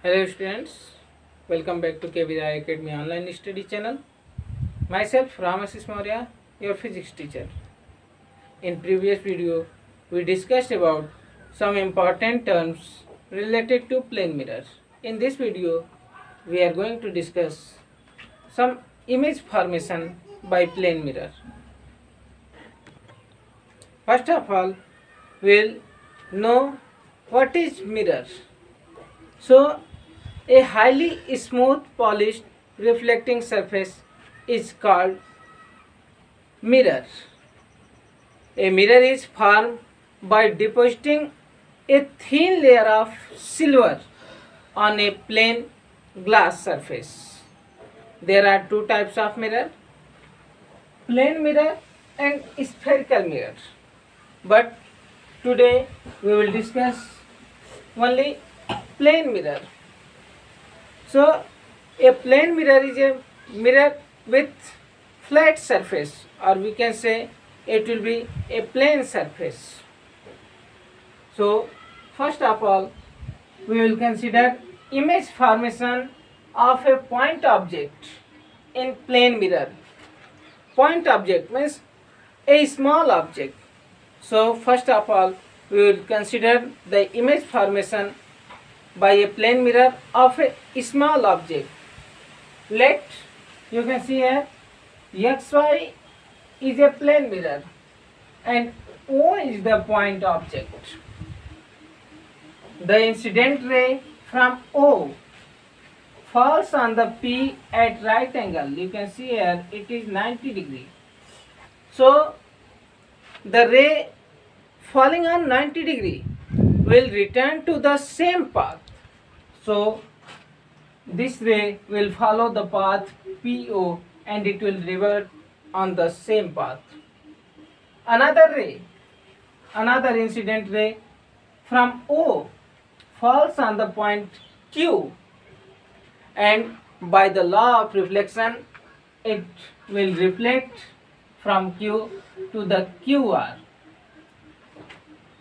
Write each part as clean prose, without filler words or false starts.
Hello students, welcome back to KVI Academy online study channel. Myself Ramasis Maurya, your physics teacher. In previous video, we discussed about some important terms related to plane mirror. In this video, we are going to discuss some image formation by plane mirror. First of all, we'll know what is mirror. So, a highly smooth polished reflecting surface is called mirror. A mirror is formed by depositing a thin layer of silver on a plain glass surface. There are two types of mirror, plane mirror and spherical mirror. But today we will discuss only plane mirror. So, a plane mirror is a mirror with flat surface, or we can say it will be a plane surface. So, first of all, we will consider image formation of a point object in plane mirror. Point object means a small object. So, first of all, we will consider the image formation by a plane mirror of a small object. Let you can see here xy is a plane mirror and O is the point object. The incident ray from O falls on the P at right angle. You can see here it is 90 degree. So the ray falling on 90 degree will return to the same path. So this ray will follow the path PO and it will revert on the same path. Another incident ray from O falls on the point Q, and by the law of reflection it will reflect from Q to the QR.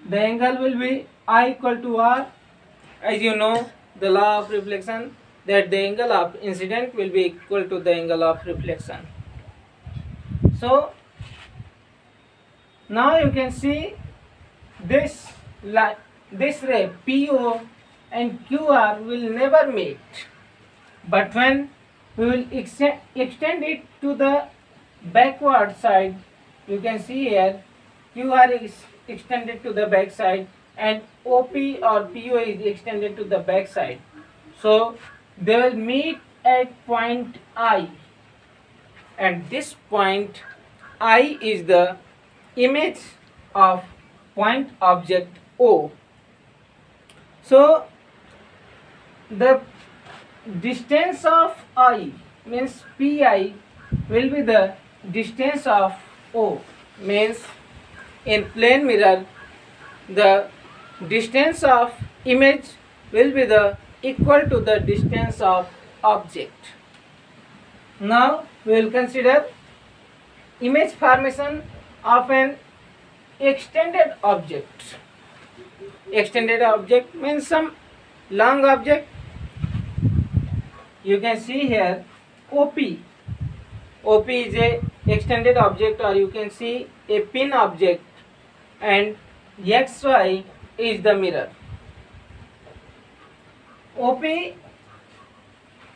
The angle will be I equal to R. As you know, the law of reflection, that the angle of incident will be equal to the angle of reflection. So now you can see this ray PO and QR will never meet, but when we will extend it to the backward side, you can see here QR is extended to the back side and OP or PO is extended to the back side. So they will meet at point I, and this point I is the image of point object O. So the distance of I means PI will be the distance of O. Means in plane mirror the distance of image will be the equal to the distance of object. Now we will consider image formation of an extended object. Extended object means some long object. You can see here OP. OP is a extended object, or you can see a pin object, and XY is the mirror. OP,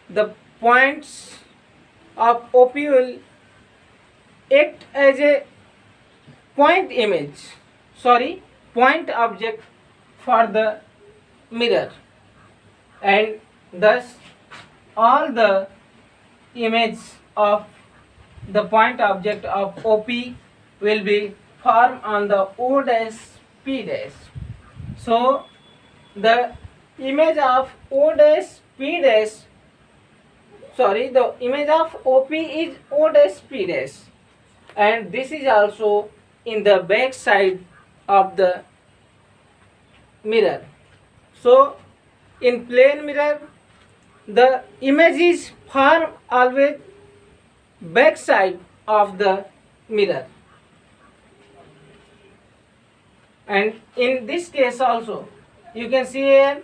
the points of OP will act as a point object for the mirror, and thus all the image of the point object of OP will be formed on the O dash P dash. So the image of O dash P dash, the image of OP is O dash P dash, and this is also in the back side of the mirror. So in plane mirror the image is formed always back side of the mirror, and in this case also you can see here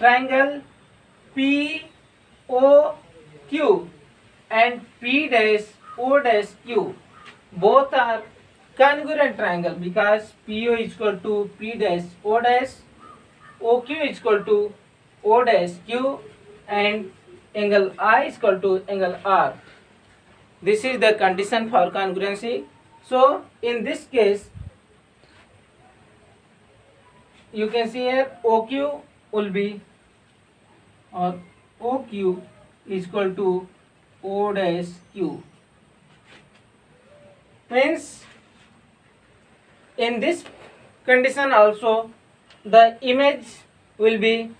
triangle POQ and P dash O dash Q both are congruent triangle because PO is equal to P dash O dash, OQ is equal to O dash Q, and angle I is equal to angle R. This is the condition for congruency. So in this case, you can see here OQ will be, or OQ is equal to O dash Q. Means in this condition also the image will be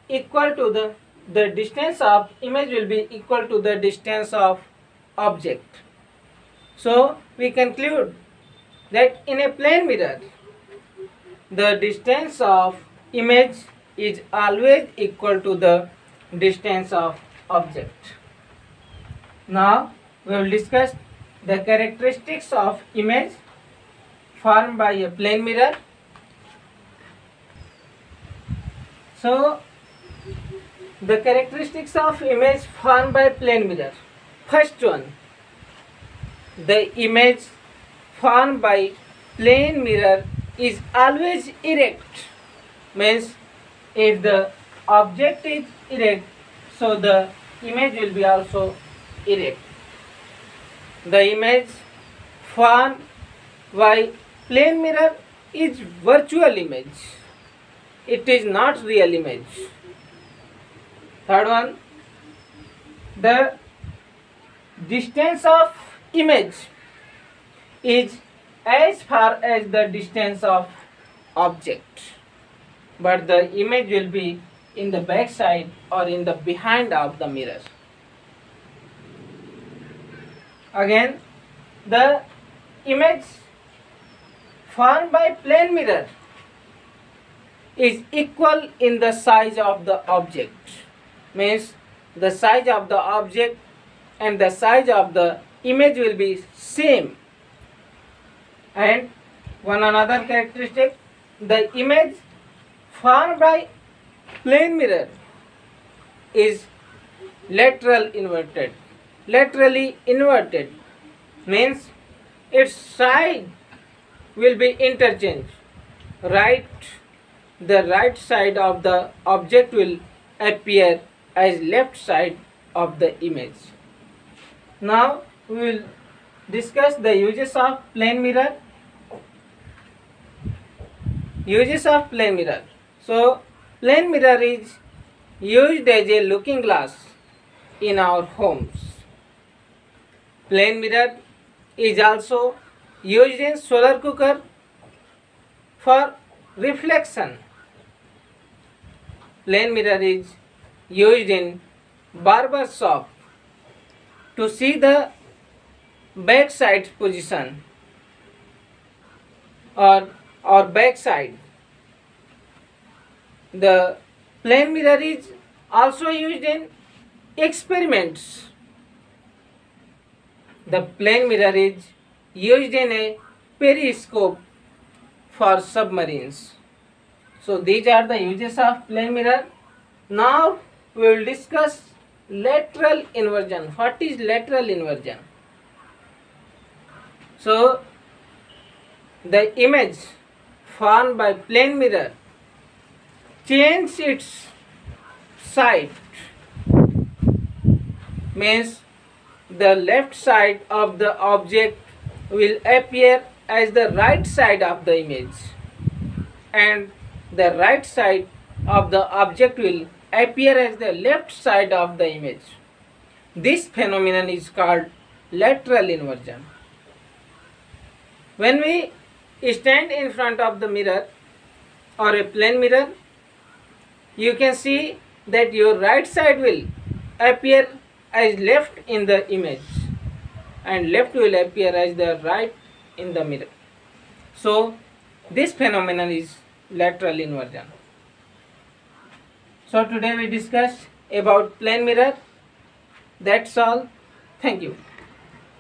equal to the distance of image will be equal to the distance of object. So we conclude that in a plane mirror the distance of image is always equal to the distance of object. Now we will discuss the characteristics of image formed by a plane mirror. So the characteristics of image formed by plane mirror. First one, the image formed by plane mirror is always erect. Means if the object is erect, so the image will be also erect. The image formed by plane mirror is virtual image. It is not real image. Third one, the distance of image is as far as the distance of object, but the image will be in the back side or in the behind of the mirror. Again, the image formed by plane mirror is equal in the size of the object. Means the size of the object and the size of the image will be same. And one another characteristic, the image formed by plane mirror is laterally inverted means its side will be interchanged. The right side of the object will appear as left side of the image. Now we will discuss the uses of plane mirror. Uses of plane mirror. So plane mirror is used as a looking glass in our homes. Plane mirror is also used in solar cooker for reflection. Plane mirror is used in barber shop to see the back side position or back side. The plane mirror is also used in experiments. The plane mirror is used in a periscope for submarines. So these are the uses of plane mirror. Now we will discuss lateral inversion. What is lateral inversion? So the image formed by plane mirror changes its side. Means the left side of the object will appear as the right side of the image and the right side of the object will appear as the left side of the image. This phenomenon is called lateral inversion. When we stand in front of the mirror or a plane mirror, you can see that your right side will appear as left in the image and left will appear as the right in the mirror. So this phenomenon is lateral inversion. So today we discussed about plane mirror. That's all. Thank you.